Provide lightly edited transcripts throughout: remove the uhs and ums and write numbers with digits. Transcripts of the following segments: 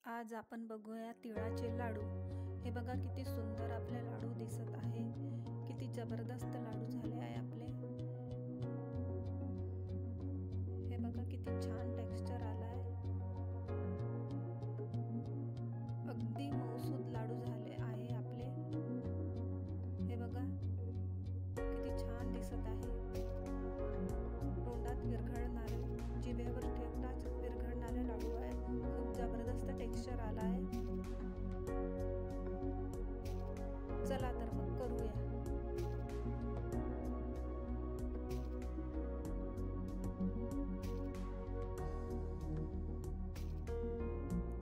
आज आपण बघूया तिळाचे लाडू। हे बघा किती सुंदर आपले लाडू दिसत आहे। किती जबरदस्त लाडू झाले आहे आपले। हे बघा किती छान टेक्स्चर आलाय। अगदी मऊसूद लाडू झाले आहे आपले। हे बघा किती छान दिसत आहे। तोंडात विरघळणारे, जिभेवर ठेवताच विरघळणारे लाडू आहे। खूप जबरदस्त टेक्स्चर आला आहे। चला तर मग करूया।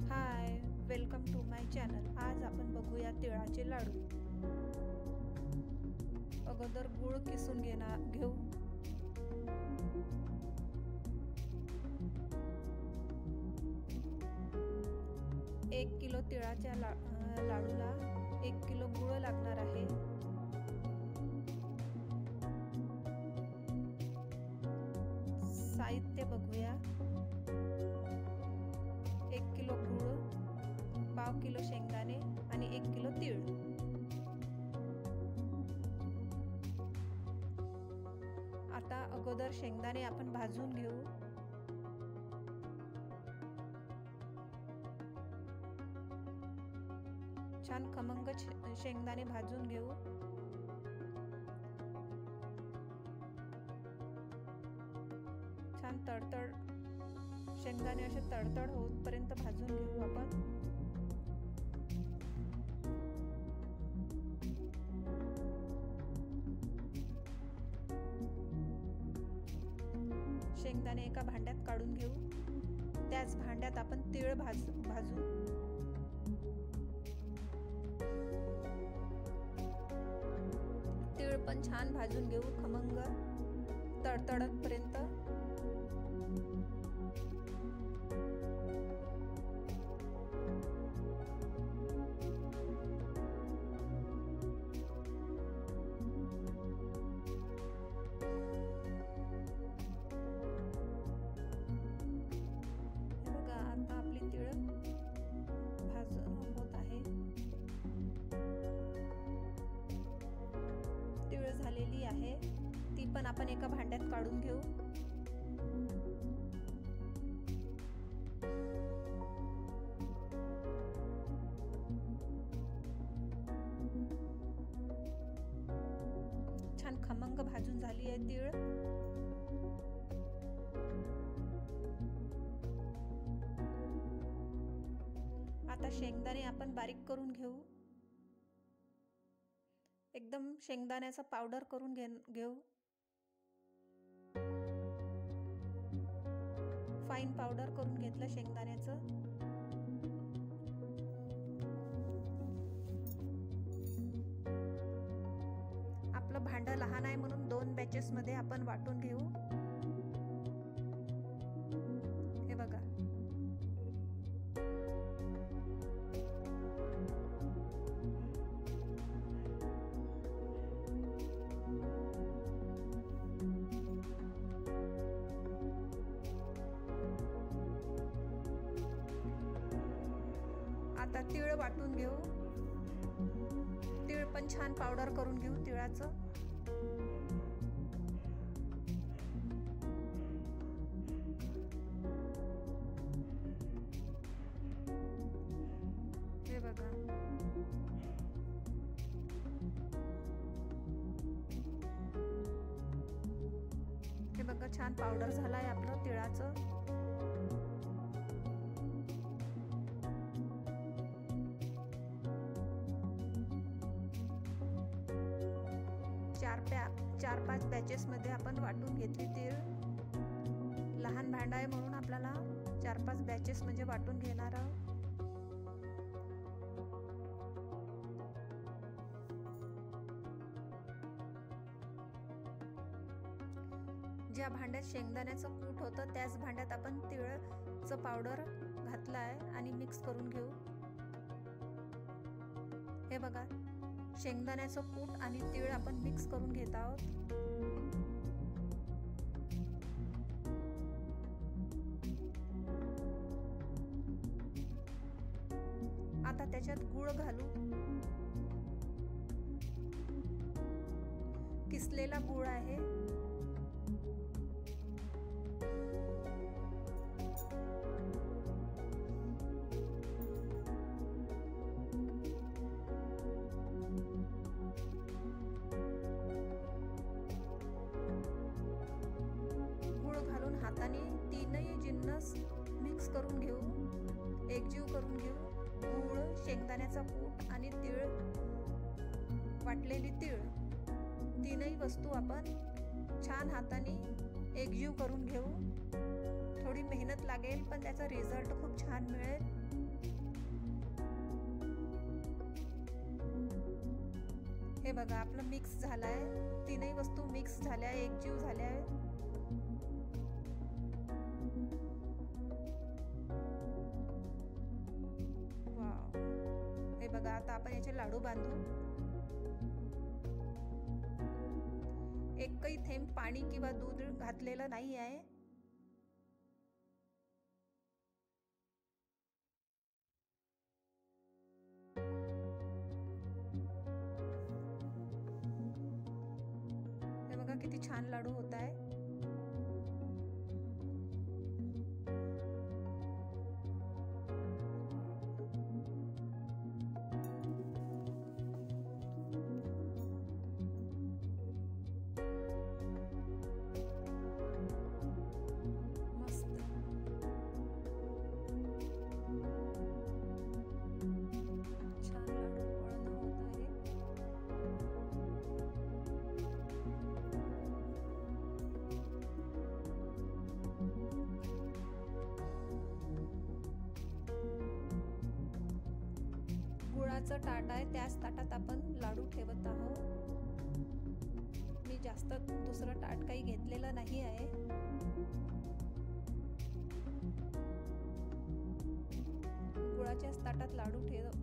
हाय, वेलकम टू माय चॅनल। आज आपण बघूया तिळाचे लाडू। अगोदर गूळ किसून घेऊ। 1 किलो तिळाच्या लाडूला 1 किलो गूळ लागणार आहे। साहित्य बघूया। 1 किलो गूळ, पाव किलो शेंगदाणे आणि 1 किलो तीळ। आता अगोदर शेंगदाणे आपण भाजून घेऊ। छान खमंग शेंगदाणे भाजून घेऊ। छान तडतड शेंगदाणे असे तडतड होईपर्यंत भाजून घेऊ आपण। शेंगदाणे एका भांड्यात काढून घेऊ। त्याच भांड्यात आपण तीळ भाजू। तीळ पण छान भाजून घेऊ, खमंग तडतडतपर्यंत। हे बघा आता आपली तीळ भाजून होत आहे। तीळ झालेली आहे, ती पण आपण एका भांड्यात काढून घेऊ। छान खमंग भाजून झाली आहे तीळ। आता शेंगदाणे आपण बारीक करून घेऊ। एकदम शेंगदाण्याचा पावडर करून घेऊ। फाईन पावडर करून घेतलं शेंगदाण्याचं। आपलं भांडं लहान आहे म्हणून 2 बॅचेस मध्ये आपण वाटून घेऊ। हे बघा आता तीळ वाटून घेऊ। तीळ पण छान पावडर करून घेऊ तिळाचं। हे बघा हे बघा छान पावडर झालाय आपलं तिळाचं। चार 5 बॅचेस मध्ये आपण वाटून घेतली तीळ। लहान भांडा आहे म्हणून आपल्याला 4-5 बॅचेस म्हणजे वाटून घेणार आहोत। ज्या भांड्यात शेंगदाण्याचं कूट होतं त्याच भांड्यात आपण तिळाचं पावडर घातलं आहे आणि मिक्स करून घेऊ। हे बघा शेंगदाण्याचं कूट आणि तीळ आपण मिक्स करून घेत आहोत। आता त्याच्यात गूळ घालू. किसलेला गूळ आहे. गूळ घालून हाताने तीनही जिन्नस मिक्स करून घेऊ, एकजीव करून घेऊ. गूळ, शेंगदाण्याचा कूट आणि तीळ, वाटलेली तीळ, तीनही वस्तू आपण छान हाताने एकजीव करून घेऊ. थोडी मेहनत लागेल पण त्याचा रिझल्ट खूप छान मिळेल. हे बघा आपलं मिक्स झालाय. तीनही वस्तू मिक्स झाल्या, एकजीव झाल्या. वाव, हे बघा आता आपण याचे लाडू बांधू. एकही थेंब पाणी किंवा दूध घातलेलं नाही आहे. हे बघा किती छान लाडू होत आहे. गुळाचं ताट आहे, त्याच ताटात आपण लाडू ठेवत आहोत. मी जास्त दुसरं ताट काही घेतलेलं नाही आहे. गुळाच्याच ताटात लाडू ठेवत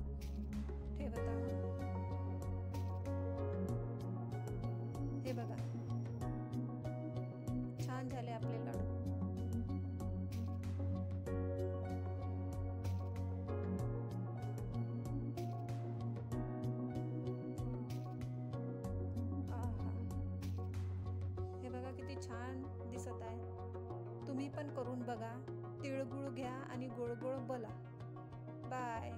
आहोत. हे बघा छान झाले आपले लाडू. छान दिसत आहे. तुम्ही पण करून बघा. तिळगुळ घ्या आणि गोड गोड बोला. बाय.